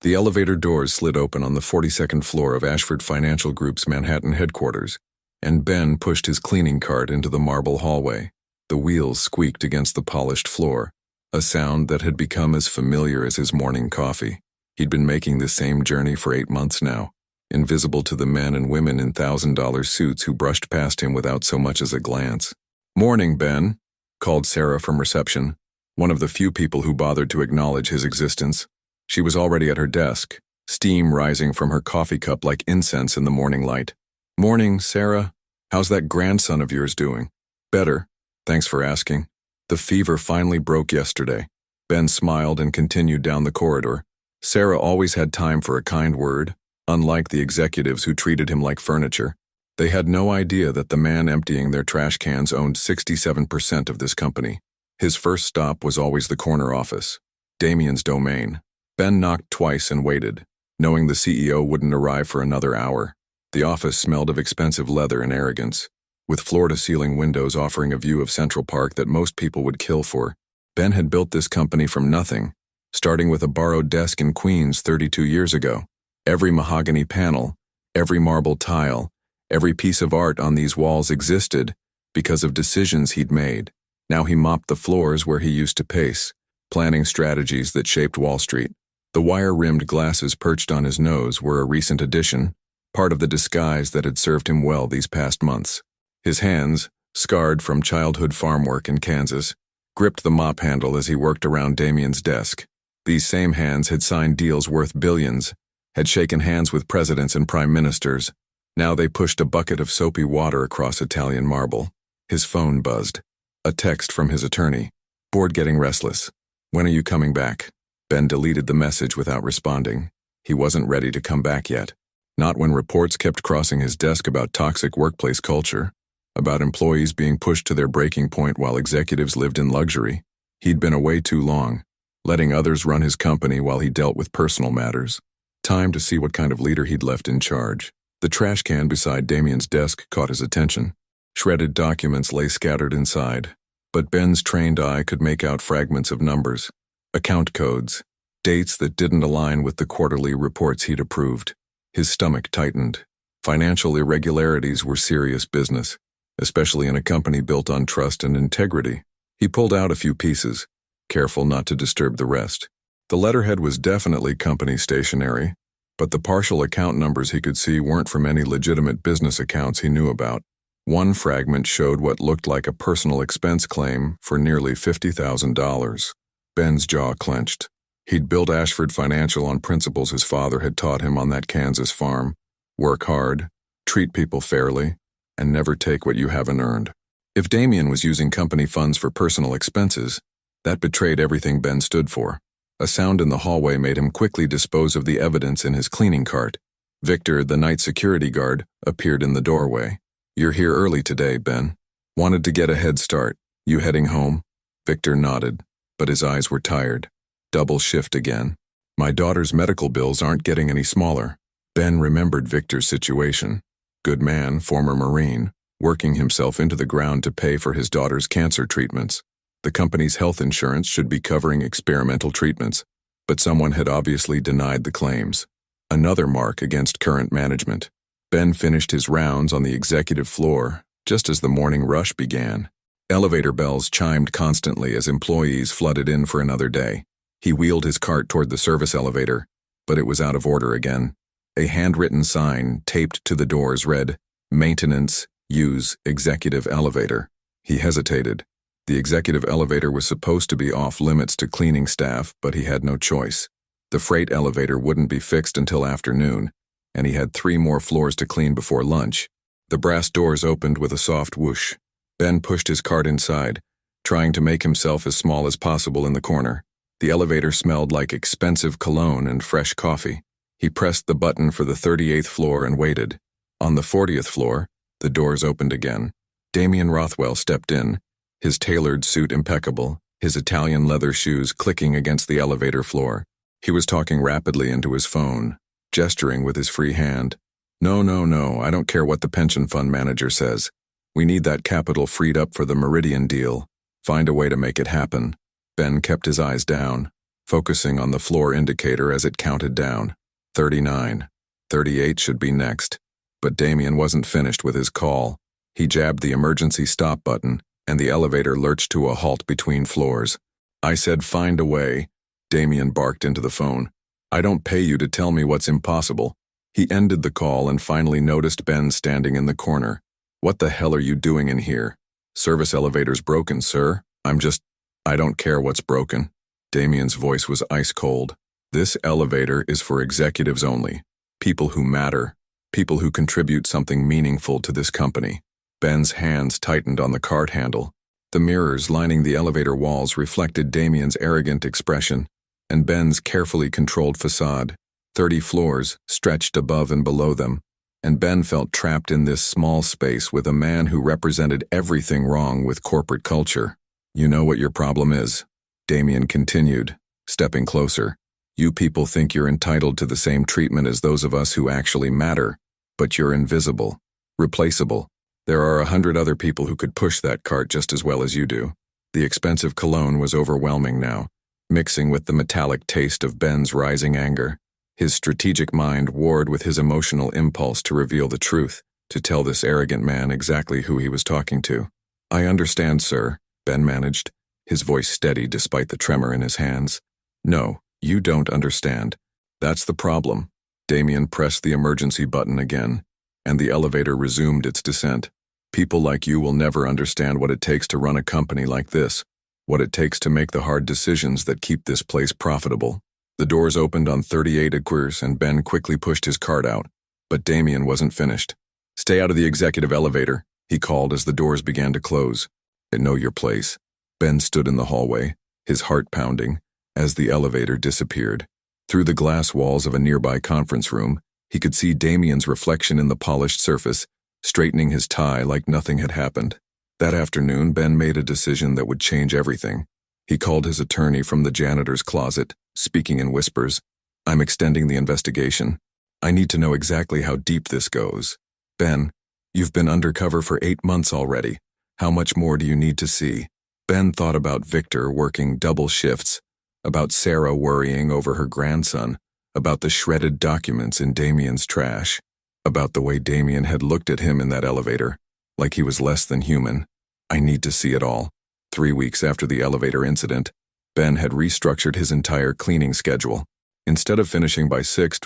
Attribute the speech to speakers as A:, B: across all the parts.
A: The elevator doors slid open on the 42nd floor of Ashford Financial Group's Manhattan headquarters, and Ben pushed his cleaning cart into the marble hallway. The wheels squeaked against the polished floor, a sound that had become as familiar as his morning coffee. He'd been making the same journey for 8 months now, invisible to the men and women in $1,000 suits who brushed past him without so much as a glance. "Morning, Ben," called Sarah from reception, one of the few people who bothered to acknowledge his existence. She was already at her desk, steam rising from her coffee cup like incense in the morning light. "Morning, Sarah. How's that grandson of yours doing?" "Better. Thanks for asking. The fever finally broke yesterday." Ben smiled and continued down the corridor. Sarah always had time for a kind word, unlike the executives who treated him like furniture. They had no idea that the man emptying their trash cans owned 67% of this company. His first stop was always the corner office, Damien's domain. Ben knocked twice and waited, knowing the CEO wouldn't arrive for another hour. The office smelled of expensive leather and arrogance, with floor-to-ceiling windows offering a view of Central Park that most people would kill for. Ben had built this company from nothing, starting with a borrowed desk in Queens 32 years ago. Every mahogany panel, every marble tile, every piece of art on these walls existed because of decisions he'd made. Now he mopped the floors where he used to pace, planning strategies that shaped Wall Street. The wire-rimmed glasses perched on his nose were a recent addition, part of the disguise that had served him well these past months. His hands, scarred from childhood farm work in Kansas, gripped the mop handle as he worked around Damien's desk. These same hands had signed deals worth billions, had shaken hands with presidents and prime ministers. Now they pushed a bucket of soapy water across Italian marble. His phone buzzed. A text from his attorney. "Bored getting restless. When are you coming back?" Ben deleted the message without responding. He wasn't ready to come back yet. Not when reports kept crossing his desk about toxic workplace culture, about employees being pushed to their breaking point while executives lived in luxury. He'd been away too long, letting others run his company while he dealt with personal matters. Time to see what kind of leader he'd left in charge. The trash can beside Damien's desk caught his attention. Shredded documents lay scattered inside, but Ben's trained eye could make out fragments of numbers, account codes, dates that didn't align with the quarterly reports he'd approved. His stomach tightened. Financial irregularities were serious business, especially in a company built on trust and integrity. He pulled out a few pieces, careful not to disturb the rest. The letterhead was definitely company stationery, but the partial account numbers he could see weren't from any legitimate business accounts he knew about. One fragment showed what looked like a personal expense claim for nearly $50,000. Ben's jaw clenched. He'd built Ashford Financial on principles his father had taught him on that Kansas farm. Work hard, treat people fairly, and never take what you haven't earned. If Damien was using company funds for personal expenses, that betrayed everything Ben stood for. A sound in the hallway made him quickly dispose of the evidence in his cleaning cart. Victor, the night security guard, appeared in the doorway. "You're here early today, Ben. Wanted to get a head start. You heading home?" Victor nodded, but his eyes were tired. Double shift again. "My daughter's medical bills aren't getting any smaller." Ben remembered Victor's situation. Good man, former Marine, working himself into the ground to pay for his daughter's cancer treatments. The company's health insurance should be covering experimental treatments, but someone had obviously denied the claims. Another mark against current management. Ben finished his rounds on the executive floor just as the morning rush began. Elevator bells chimed constantly as employees flooded in for another day. He wheeled his cart toward the service elevator, but it was out of order again. A handwritten sign taped to the doors read, "Maintenance, use executive elevator." He hesitated. The executive elevator was supposed to be off limits to cleaning staff, but he had no choice. The freight elevator wouldn't be fixed until afternoon, and he had 3 more floors to clean before lunch. The brass doors opened with a soft whoosh. Ben pushed his cart inside, trying to make himself as small as possible in the corner. The elevator smelled like expensive cologne and fresh coffee. He pressed the button for the 38th floor and waited. On the 40th floor, the doors opened again. Damien Rothwell stepped in, his tailored suit impeccable, his Italian leather shoes clicking against the elevator floor. He was talking rapidly into his phone, gesturing with his free hand. No, I don't care what the pension fund manager says. We need that capital freed up for the Meridian deal. Find a way to make it happen." Ben kept his eyes down. focusing on the floor indicator as it counted down. 39. 38 should be next. But Damien wasn't finished with his call. He jabbed the emergency stop button, and the elevator lurched to a halt between floors. "I said find a way," Damien barked into the phone. "I don't pay you to tell me what's impossible." He ended the call and finally noticed Ben standing in the corner. "What the hell are you doing in here?" "Service elevator's broken, sir. I don't care what's broken." Damien's voice was ice cold. "This elevator is for executives only. People who matter. People who contribute something meaningful to this company." Ben's hands tightened on the cart handle. The mirrors lining the elevator walls reflected Damien's arrogant expression and Ben's carefully controlled facade. 30 floors stretched above and below them, and Ben felt trapped in this small space with a man who represented everything wrong with corporate culture. "You know what your problem is," Damien continued, stepping closer. "You people think you're entitled to the same treatment as those of us who actually matter, but you're invisible, replaceable. There are 100 other people who could push that cart just as well as you do." The expensive cologne was overwhelming now, mixing with the metallic taste of Ben's rising anger. His strategic mind warred with his emotional impulse to reveal the truth, to tell this arrogant man exactly who he was talking to. "I understand, sir," Ben managed, his voice steady despite the tremor in his hands. "No, you don't understand. That's the problem." Damien pressed the emergency button again, and the elevator resumed its descent. "People like you will never understand what it takes to run a company like this, what it takes to make the hard decisions that keep this place profitable." The doors opened on 38 acres, and Ben quickly pushed his cart out, but Damien wasn't finished. "Stay out of the executive elevator," he called as the doors began to close. "Know your place." Ben stood in the hallway, his heart pounding, as the elevator disappeared. Through the glass walls of a nearby conference room, he could see Damien's reflection in the polished surface, straightening his tie like nothing had happened. That afternoon, Ben made a decision that would change everything. He called his attorney from the janitor's closet, speaking in whispers. "I'm extending the investigation. I need to know exactly how deep this goes." "Ben, you've been undercover for 8 months already. How much more do you need to see?" Ben thought about Victor working double shifts, about Sarah worrying over her grandson, about the shredded documents in Damien's trash, about the way Damien had looked at him in that elevator, like he was less than human. "I need to see it all." 3 weeks after the elevator incident, Ben had restructured his entire cleaning schedule. Instead of finishing by 6,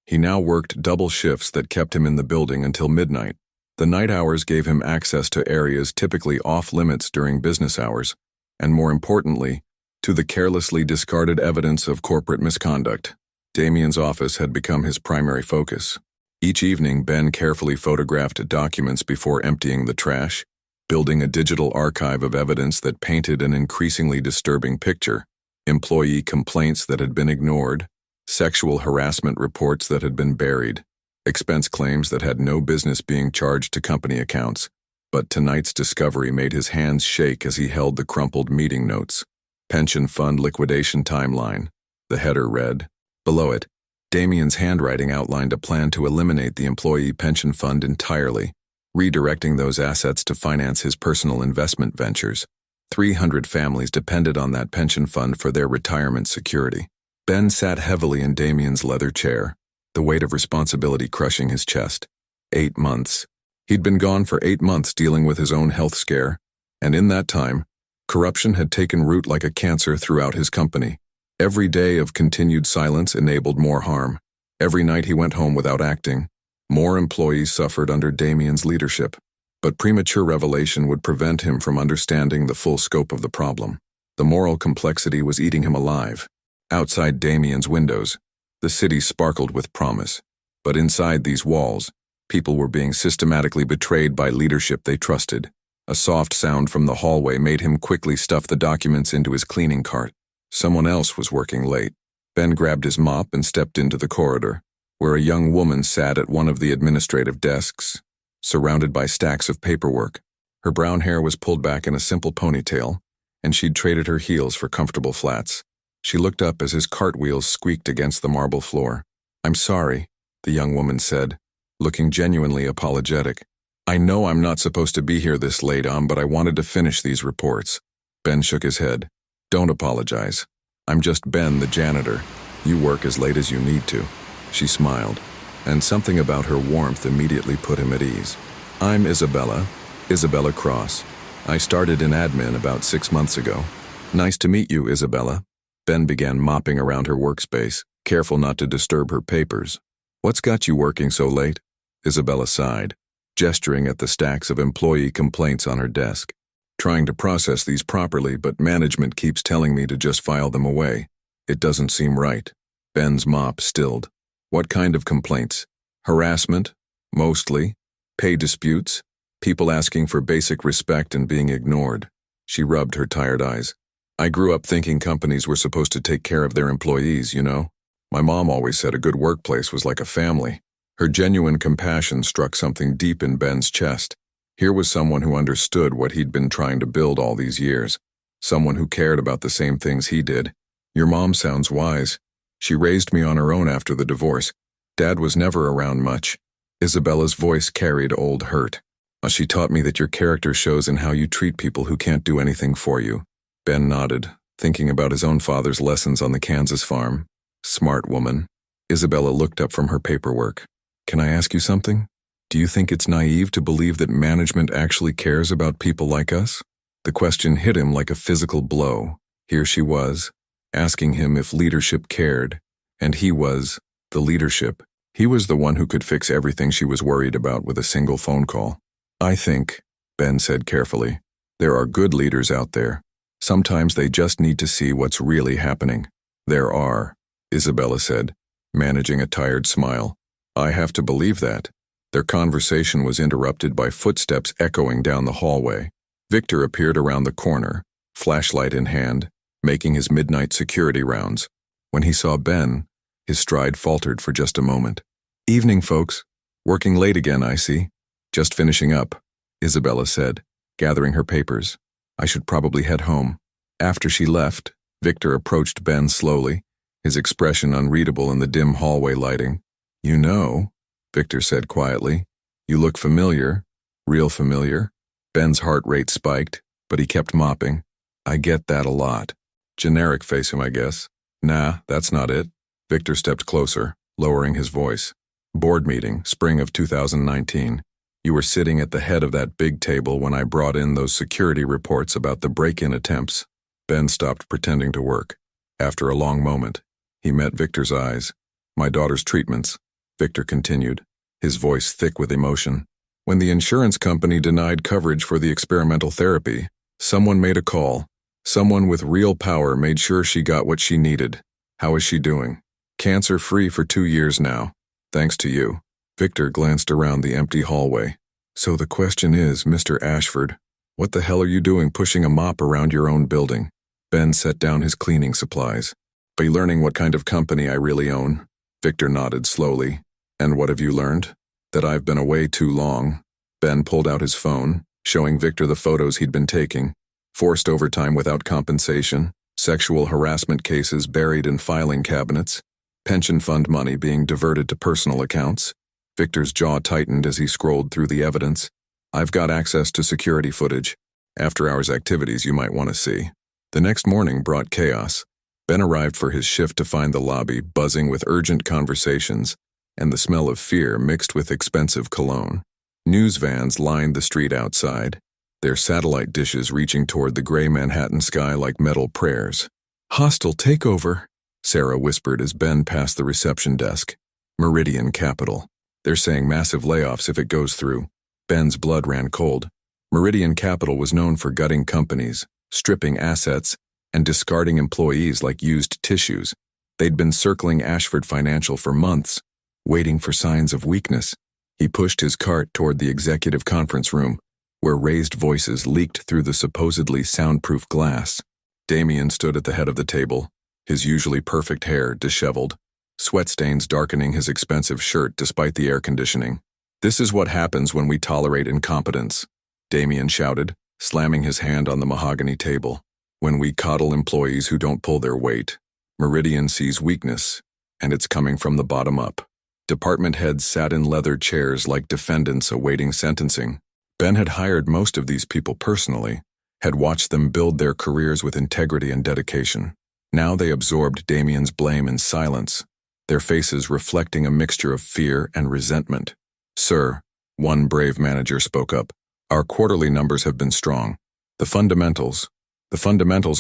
A: he now worked double shifts that kept him in the building until midnight. The night hours gave him access to areas typically off-limits during business hours, and more importantly, to the carelessly discarded evidence of corporate misconduct. Damien's office had become his primary focus. Each evening, Ben carefully photographed documents before emptying the trash, building a digital archive of evidence that painted an increasingly disturbing picture. Employee complaints that had been ignored, sexual harassment reports that had been buried, expense claims that had no business being charged to company accounts. But tonight's discovery made his hands shake as he held the crumpled meeting notes. Pension fund liquidation timeline. The header read. Below it, Damien's handwriting outlined a plan to eliminate the employee pension fund entirely, redirecting those assets to finance his personal investment ventures. 300 families depended on that pension fund for their retirement security. Ben sat heavily in Damien's leather chair, the weight of responsibility crushing his chest. 8 months. He'd been gone for 8 months dealing with his own health scare, and in that time, corruption had taken root like a cancer throughout his company. Every day of continued silence enabled more harm. Every night he went home without acting, more employees suffered under Damien's leadership. But premature revelation would prevent him from understanding the full scope of the problem. The moral complexity was eating him alive. Outside Damien's windows, the city sparkled with promise. But inside these walls, people were being systematically betrayed by leadership they trusted. A soft sound from the hallway made him quickly stuff the documents into his cleaning cart. Someone else was working late. Ben grabbed his mop and stepped into the corridor, where a young woman sat at one of the administrative desks, surrounded by stacks of paperwork. Her brown hair was pulled back in a simple ponytail, and she'd traded her heels for comfortable flats. She looked up as his cartwheels squeaked against the marble floor. "I'm sorry," the young woman said, looking genuinely apologetic. "I know I'm not supposed to be here this late, but I wanted to finish these reports." Ben shook his head. "Don't apologize. I'm just Ben, the janitor. You work as late as you need to." She smiled, and something about her warmth immediately put him at ease. "I'm Isabella Cross. I started in admin about 6 months ago." "Nice to meet you, Isabella." Ben began mopping around her workspace, careful not to disturb her papers. "What's got you working so late?" Isabella sighed, gesturing at the stacks of employee complaints on her desk. "Trying to process these properly, but management keeps telling me to just file them away. It doesn't seem right." Ben's mop stilled. "What kind of complaints? Harassment? Mostly? Pay disputes? People asking for basic respect and being ignored?" She rubbed her tired eyes. "I grew up thinking companies were supposed to take care of their employees, you know? My mom always said a good workplace was like a family." Her genuine compassion struck something deep in Ben's chest. Here was someone who understood what he'd been trying to build all these years. Someone who cared about the same things he did. "Your mom sounds wise. She raised me on her own after the divorce. Dad was never around much." Isabella's voice carried old hurt. "She taught me that your character shows in how you treat people who can't do anything for you." Ben nodded, thinking about his own father's lessons on the Kansas farm. Smart woman. Isabella looked up from her paperwork. "Can I ask you something? Do you think it's naive to believe that management actually cares about people like us?" The question hit him like a physical blow. Here she was, asking him if leadership cared, and he was the leadership. He was the one who could fix everything she was worried about with a single phone call. "I think," Ben said carefully, "there are good leaders out there. Sometimes they just need to see what's really happening." "There are," Isabella said, managing a tired smile. "I have to believe that." Their conversation was interrupted by footsteps echoing down the hallway. Victor appeared around the corner, flashlight in hand, making his midnight security rounds. When he saw Ben, his stride faltered for just a moment. "Evening, folks. Working late again, I see." "Just finishing up," Isabella said, gathering her papers. "I should probably head home." After she left, Victor approached Ben slowly, his expression unreadable in the dim hallway lighting. "You know," Victor said quietly, "you look familiar, real familiar." Ben's heart rate spiked, but he kept mopping. "I get that a lot. Generic face him, I guess." "Nah, that's not it." Victor stepped closer, lowering his voice. "Board meeting, spring of 2019. You were sitting at the head of that big table when I brought in those security reports about the break-in attempts." Ben stopped pretending to work. After a long moment, he met Victor's eyes. "My daughter's treatments," Victor continued, his voice thick with emotion. "When the insurance company denied coverage for the experimental therapy, someone made a call. Someone with real power made sure she got what she needed. How is she doing? Cancer-free for 2 years now. Thanks to you." Victor glanced around the empty hallway. "So the question is, Mr. Ashford, what the hell are you doing pushing a mop around your own building?" Ben set down his cleaning supplies. "By learning what kind of company I really own." Victor nodded slowly. "And what have you learned?" "That I've been away too long." Ben pulled out his phone, showing Victor the photos he'd been taking. Forced overtime without compensation, sexual harassment cases buried in filing cabinets, pension fund money being diverted to personal accounts. Victor's jaw tightened as he scrolled through the evidence. "I've got access to security footage. After-hours activities you might want to see." The next morning brought chaos. Ben arrived for his shift to find the lobby buzzing with urgent conversations and the smell of fear mixed with expensive cologne. News vans lined the street outside, their satellite dishes reaching toward the gray Manhattan sky like metal prayers. "Hostile takeover," Sarah whispered as Ben passed the reception desk. "Meridian Capital. They're saying massive layoffs if it goes through." Ben's blood ran cold. Meridian Capital was known for gutting companies, stripping assets, and discarding employees like used tissues. They'd been circling Ashford Financial for months, waiting for signs of weakness. He pushed his cart toward the executive conference room, where raised voices leaked through the supposedly soundproof glass. Damien stood at the head of the table, his usually perfect hair disheveled, sweat stains darkening his expensive shirt despite the air conditioning. "This is what happens when we tolerate incompetence," Damien shouted, slamming his hand on the mahogany table. "When we coddle employees who don't pull their weight. Meridian sees weakness, and it's coming from the bottom up." Department heads sat in leather chairs like defendants awaiting sentencing. Ben had hired most of these people personally, had watched them build their careers with integrity and dedication. Now they absorbed Damien's blame in silence, their faces reflecting a mixture of fear and resentment. "Sir," one brave manager spoke up, "our quarterly numbers have been strong. The fundamentals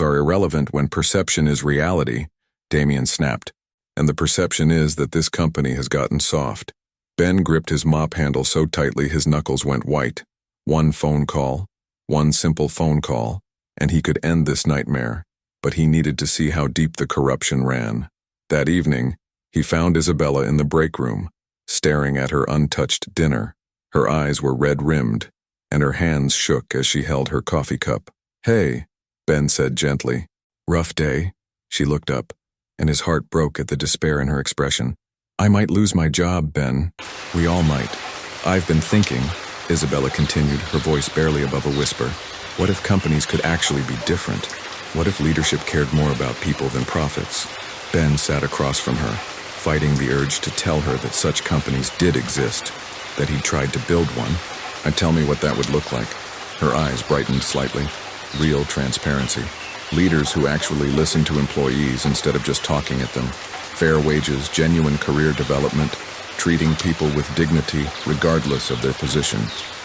A: are irrelevant when perception is reality," Damien snapped. "And the perception is that this company has gotten soft." Ben gripped his mop handle so tightly his knuckles went white. One simple phone call, and he could end this nightmare. But he needed to see how deep the corruption ran. That evening, he found Isabella in the break room, staring at her untouched dinner. Her eyes were red-rimmed, and her hands shook as she held her coffee cup. "Hey," Ben said gently. "Rough day?" She looked up, and his heart broke at the despair in her expression. "I might lose my job, Ben. We all might. I've been thinking," Isabella continued, her voice barely above a whisper, "what if companies could actually be different? What if leadership cared more about people than profits?" Ben sat across from her, fighting the urge to tell her that such companies did exist, that he'd tried to build one. Tell me what that would look like." Her eyes brightened slightly. Real transparency. Leaders who actually listen to employees instead of just talking at them. Fair wages, genuine career development, treating people with dignity regardless of their position.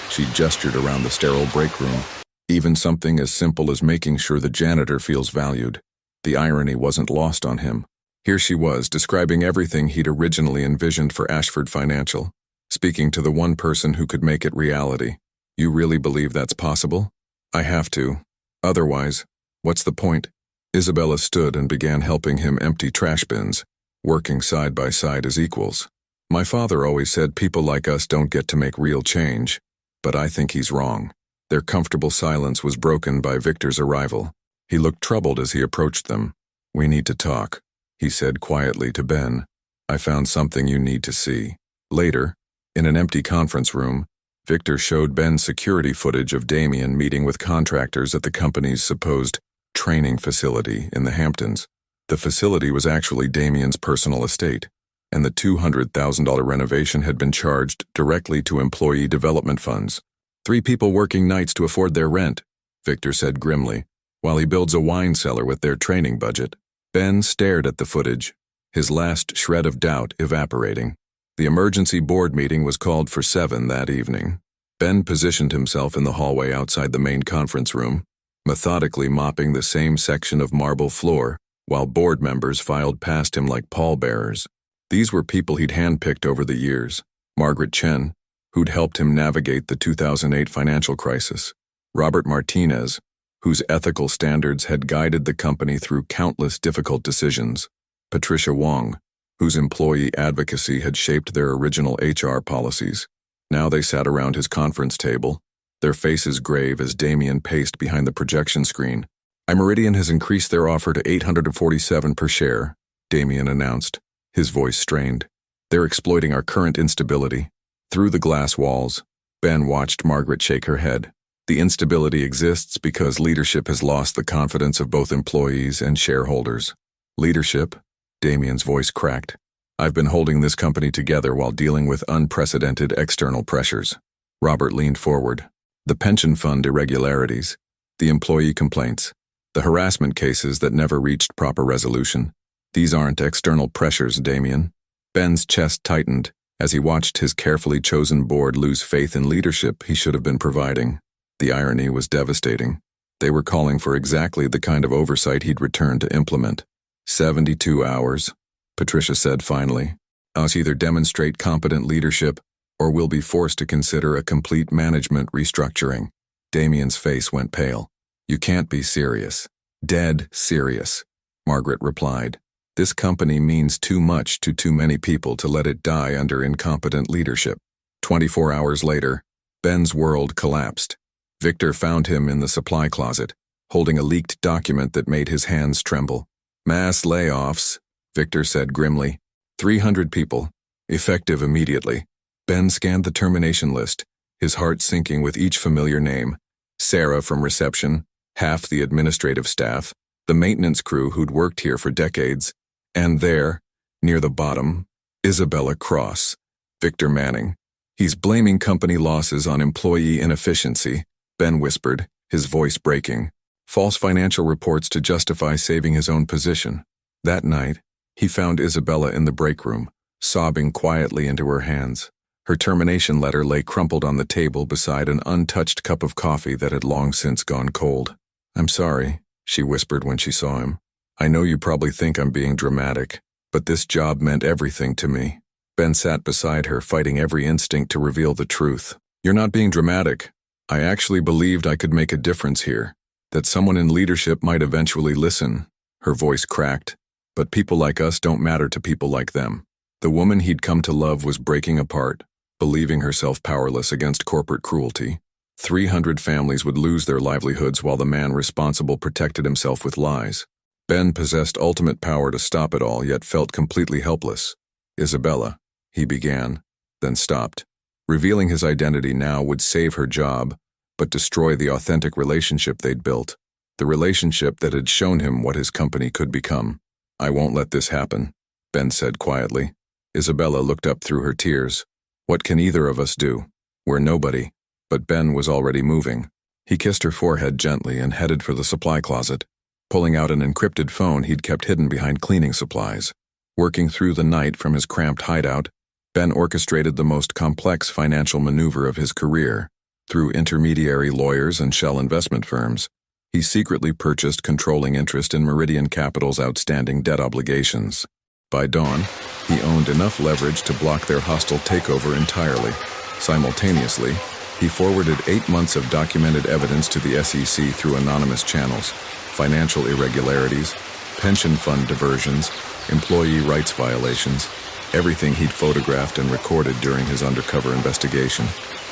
A: She gestured around the sterile break room. Even something as simple as making sure the janitor feels valued. The irony wasn't lost on him. Here she was, describing everything he'd originally envisioned for Ashford Financial, speaking to the one person who could make it reality. "You really believe that's possible?" "I have to. Otherwise, what's the point?" Isabella stood and began helping him empty trash bins, working side by side as equals. "My father always said people like us don't get to make real change, but I think he's wrong." Their comfortable silence was broken by Victor's arrival. He looked troubled as he approached them. "We need to talk," he said quietly to Ben. "I found something you need to see." Later, in an empty conference room, Victor showed Ben security footage of Damien meeting with contractors at the company's supposed training facility in the Hamptons. The facility was actually Damien's personal estate, and the $200,000 renovation had been charged directly to employee development funds. "3 people working nights to afford their rent," Victor said grimly, "while he builds a wine cellar with their training budget." Ben stared at the footage, his last shred of doubt evaporating. The emergency board meeting was called for 7 that evening. Ben positioned himself in the hallway outside the main conference room, methodically mopping the same section of marble floor, while board members filed past him like pallbearers. These were people he'd handpicked over the years. Margaret Chen, who'd helped him navigate the 2008 financial crisis. Robert Martinez, whose ethical standards had guided the company through countless difficult decisions. Patricia Wong, whose employee advocacy had shaped their original HR policies. Now they sat around his conference table, their faces grave as Damien paced behind the projection screen. "Meridian has increased their offer to $847 per share, Damien announced, his voice strained. "They're exploiting our current instability." Through the glass walls, Ben watched Margaret shake her head. "The instability exists because leadership has lost the confidence of both employees and shareholders." "Leadership?" Damien's voice cracked. "I've been holding this company together while dealing with unprecedented external pressures." Robert leaned forward. "The pension fund irregularities, the employee complaints, the harassment cases that never reached proper resolution. These aren't external pressures, Damien." Ben's chest tightened as he watched his carefully chosen board lose faith in leadership he should have been providing. The irony was devastating. They were calling for exactly the kind of oversight he'd returned to implement. 72 hours, Patricia said finally. "Us either demonstrate competent leadership, or we'll be forced to consider a complete management restructuring." Damien's face went pale. "You can't be serious." "Dead serious," Margaret replied. "This company means too much to too many people to let it die under incompetent leadership." 24 hours later, Ben's world collapsed. Victor found him in the supply closet, holding a leaked document that made his hands tremble. "Mass layoffs," Victor said grimly. 300 people, effective immediately. Ben scanned the termination list, his heart sinking with each familiar name. Sarah from reception, half the administrative staff, the maintenance crew who'd worked here for decades, and there, near the bottom, Isabella Cross, Victor Manning. "He's blaming company losses on employee inefficiency," Ben whispered, his voice breaking. false financial reports to justify saving his own position. That night, he found Isabella in the break room, sobbing quietly into her hands. Her termination letter lay crumpled on the table beside an untouched cup of coffee that had long since gone cold. "I'm sorry," she whispered when she saw him. "I know you probably think I'm being dramatic, but this job meant everything to me." Ben sat beside her, fighting every instinct to reveal the truth. "You're not being dramatic. I actually believed I could make a difference here, that someone in leadership might eventually listen." Her voice cracked. "But people like us don't matter to people like them." The woman he'd come to love was breaking apart, believing herself powerless against corporate cruelty. 300 families would lose their livelihoods while the man responsible protected himself with lies. Ben possessed ultimate power to stop it all, yet felt completely helpless. "Isabella," he began, then stopped. Revealing his identity now would save her job, but destroy the authentic relationship they'd built, the relationship that had shown him what his company could become. "I won't let this happen," Ben said quietly. Isabella looked up through her tears. "What can either of us do? We're nobody." But Ben was already moving. He kissed her forehead gently and headed for the supply closet, pulling out an encrypted phone he'd kept hidden behind cleaning supplies. Working through the night from his cramped hideout, Ben orchestrated the most complex financial maneuver of his career. Through intermediary lawyers and shell investment firms, he secretly purchased controlling interest in Meridian Capital's outstanding debt obligations. By dawn, he owned enough leverage to block their hostile takeover entirely. Simultaneously, he forwarded 8 months of documented evidence to the SEC through anonymous channels: financial irregularities, pension fund diversions, employee rights violations, everything he'd photographed and recorded during his undercover investigation.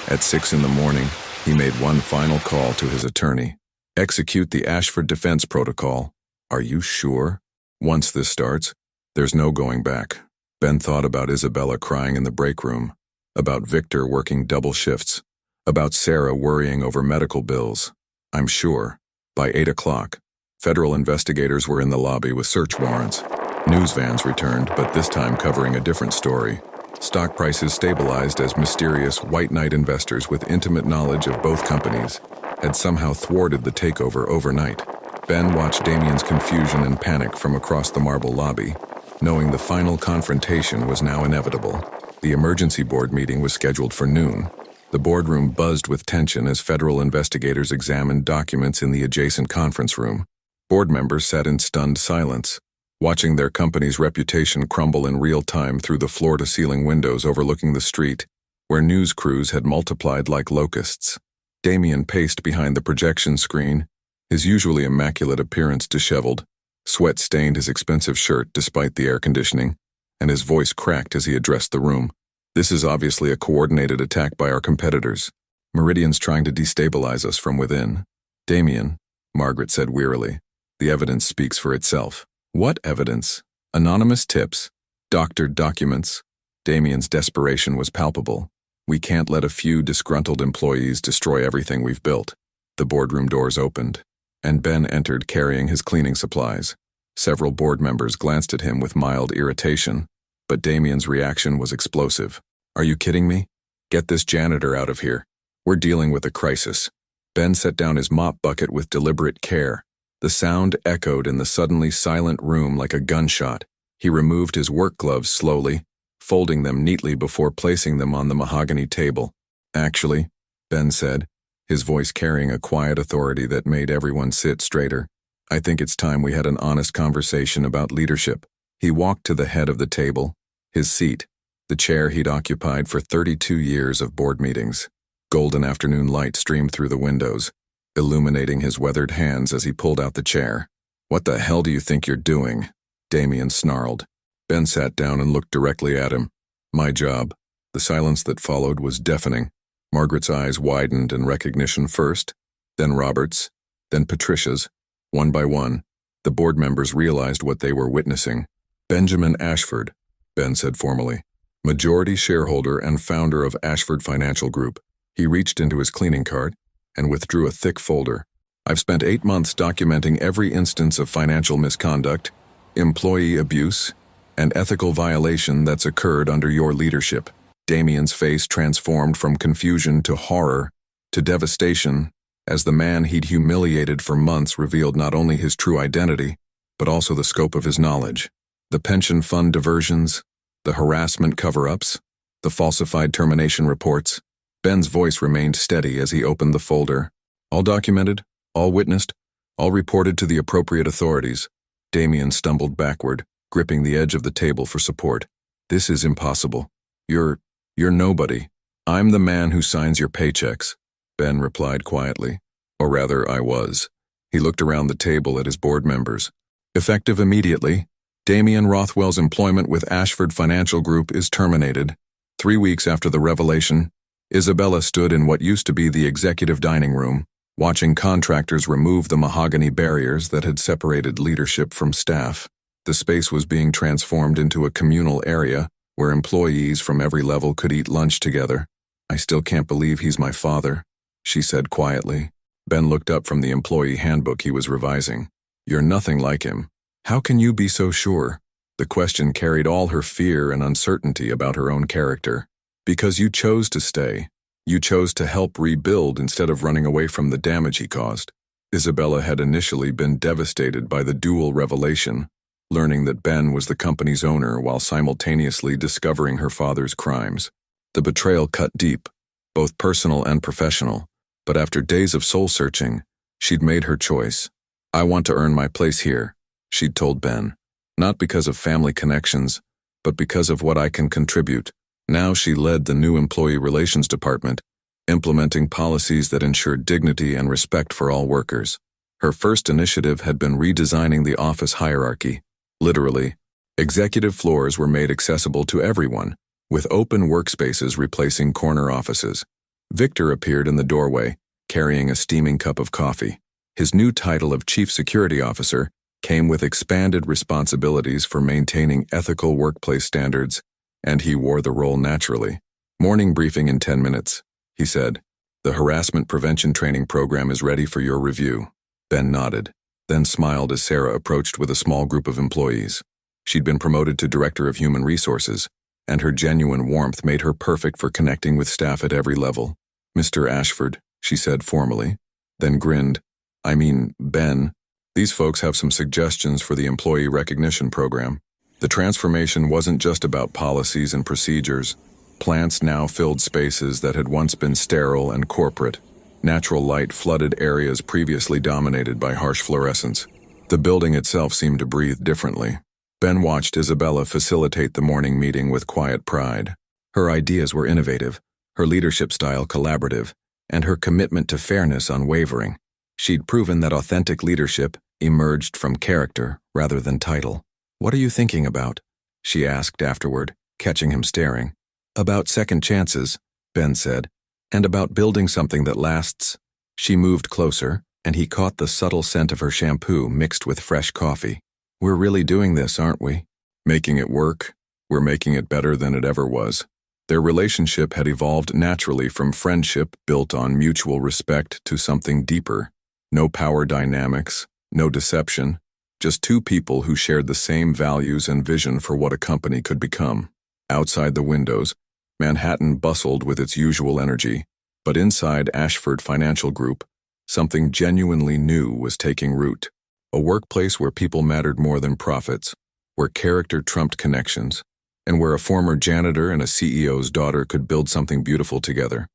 A: At 6 in the morning, he made one final call to his attorney. "Execute the Ashford Defense Protocol." "Are you sure?" "Once this starts, there's no going back." Ben thought about Isabella crying in the break room, about Victor working double shifts, about Sarah worrying over medical bills. "I'm sure." By 8 o'clock, federal investigators were in the lobby with search warrants. News vans returned, but this time covering a different story. Stock prices stabilized as mysterious white knight investors with intimate knowledge of both companies had somehow thwarted the takeover overnight. Ben watched Damien's confusion and panic from across the marble lobby, knowing the final confrontation was now inevitable. The emergency board meeting was scheduled for noon. The boardroom buzzed with tension as federal investigators examined documents in the adjacent conference room. Board members sat in stunned silence, watching their company's reputation crumble in real time through the floor-to-ceiling windows overlooking the street, where news crews had multiplied like locusts. Damien paced behind the projection screen, his usually immaculate appearance disheveled. Sweat stained his expensive shirt despite the air conditioning, and his voice cracked as he addressed the room. "This is obviously a coordinated attack by our competitors. Meridian's trying to destabilize us from within." "Damien," Margaret said wearily, "the evidence speaks for itself." "What evidence?" "Anonymous tips, doctored documents." Damien's desperation was palpable. "We can't let a few disgruntled employees destroy everything we've built." The boardroom doors opened, and Ben entered carrying his cleaning supplies. Several board members glanced at him with mild irritation, but Damien's reaction was explosive. "Are you kidding me? Get this janitor out of here. We're dealing with a crisis." Ben set down his mop bucket with deliberate care. The sound echoed in the suddenly silent room like a gunshot. He removed his work gloves slowly, folding them neatly before placing them on the mahogany table. "Actually," Ben said, his voice carrying a quiet authority that made everyone sit straighter, "I think it's time we had an honest conversation about leadership." He walked to the head of the table, his seat, the chair he'd occupied for 32 years of board meetings. Golden afternoon light streamed through the windows, illuminating his weathered hands as he pulled out the chair. "What the hell do you think you're doing?" Damien snarled. Ben sat down and looked directly at him. "My job." The silence that followed was deafening. Margaret's eyes widened in recognition first, then Robert's, then Patricia's. One by one, the board members realized what they were witnessing. "Benjamin Ashford," Ben said formally, "majority shareholder and founder of Ashford Financial Group." He reached into his cleaning cart and withdrew a thick folder. "I've spent 8 months documenting every instance of financial misconduct, employee abuse, and ethical violation that's occurred under your leadership." Damien's face transformed from confusion to horror to devastation as the man he'd humiliated for months revealed not only his true identity, but also the scope of his knowledge. The pension fund diversions, the harassment cover-ups, the falsified termination reports. Ben's voice remained steady as he opened the folder. All documented, all witnessed, all reported to the appropriate authorities. Damien stumbled backward, gripping the edge of the table for support. This is impossible. You're nobody. I'm the man who signs your paychecks, Ben replied quietly. Or rather, I was. He looked around the table at his board members. Effective immediately, Damien Rothwell's employment with Ashford Financial Group is terminated. 3 weeks after the revelation, Isabella stood in what used to be the executive dining room, watching contractors remove the mahogany barriers that had separated leadership from staff. The space was being transformed into a communal area where employees from every level could eat lunch together. I still can't believe he's my father, she said quietly. Ben looked up from the employee handbook he was revising. You're nothing like him. How can you be so sure? The question carried all her fear and uncertainty about her own character. Because you chose to stay. You chose to help rebuild instead of running away from the damage he caused. Isabella had initially been devastated by the dual revelation, learning that Ben was the company's owner while simultaneously discovering her father's crimes. The betrayal cut deep, both personal and professional, but after days of soul-searching, she'd made her choice. I want to earn my place here, she'd told Ben, not because of family connections, but because of what I can contribute. Now she led the new employee relations department, implementing policies that ensured dignity and respect for all workers. Her first initiative had been redesigning the office hierarchy. Literally, executive floors were made accessible to everyone, with open workspaces replacing corner offices. Victor appeared in the doorway, carrying a steaming cup of coffee. His new title of Chief Security Officer came with expanded responsibilities for maintaining ethical workplace standards, and he wore the role naturally. Morning briefing in 10 minutes, he said. The harassment prevention training program is ready for your review. Ben nodded, then smiled as Sarah approached with a small group of employees. She'd been promoted to Director of Human Resources, and her genuine warmth made her perfect for connecting with staff at every level. Mr. Ashford, she said formally, then grinned. I mean, Ben, these folks have some suggestions for the employee recognition program. The transformation wasn't just about policies and procedures. Plants now filled spaces that had once been sterile and corporate. Natural light flooded areas previously dominated by harsh fluorescence. The building itself seemed to breathe differently. Ben watched Isabella facilitate the morning meeting with quiet pride. Her ideas were innovative, her leadership style collaborative, and her commitment to fairness unwavering. She'd proven that authentic leadership emerged from character rather than title. What are you thinking about? She asked afterward, catching him staring. About second chances, Ben said, and about building something that lasts. She moved closer, and he caught the subtle scent of her shampoo mixed with fresh coffee. We're really doing this, aren't we? Making it work. We're making it better than it ever was. Their relationship had evolved naturally from friendship built on mutual respect to something deeper. No power dynamics, no deception, just two people who shared the same values and vision for what a company could become. Outside the windows, Manhattan bustled with its usual energy, but inside Ashford Financial Group, something genuinely new was taking root. A workplace where people mattered more than profits, where character trumped connections, and where a former janitor and a CEO's daughter could build something beautiful together.